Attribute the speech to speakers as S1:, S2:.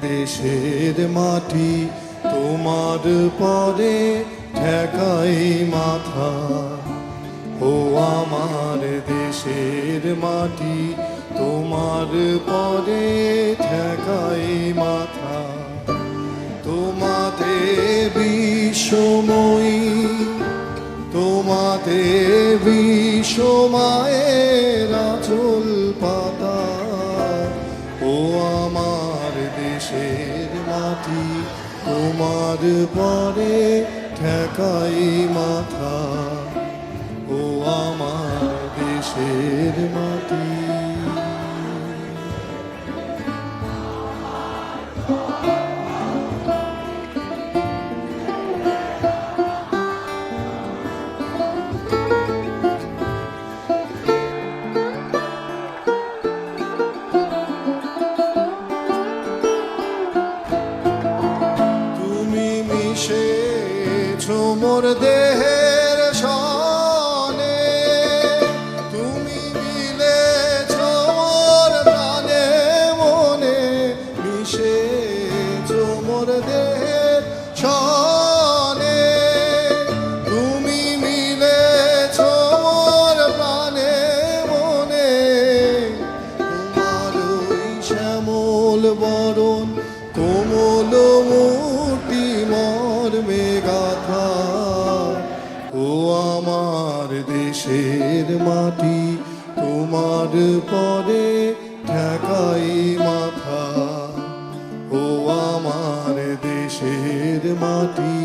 S1: দেশের মাটি তোমার পরে ঠেকাই মাথা। ও আমার দেশের মাটি তোমার পরে ঠেকাই মাথা। তোমাতে বিশ্বময়ী, তোমাতে বিশ্বমায়ের আঁচল পাতা। ও আমার দেশের মাটি তোমার পরে ঠেকাই মাথা। ও আমার দেশের মাটি। মোর দেহের সনে, তুমি মিলেছ মোর প্রাণে মনে, মিশেছ মোর দেহের সনে। তুমি মিলেছ মোর প্রাণে মনে, তোমার ওই শ্যামল বরণ কোমল মূর্তি মর্মে গাথা। ও আমার দেশের মাটি তোমার পরে ঠেকাই মাথা। ও আমার দেশের মাটি।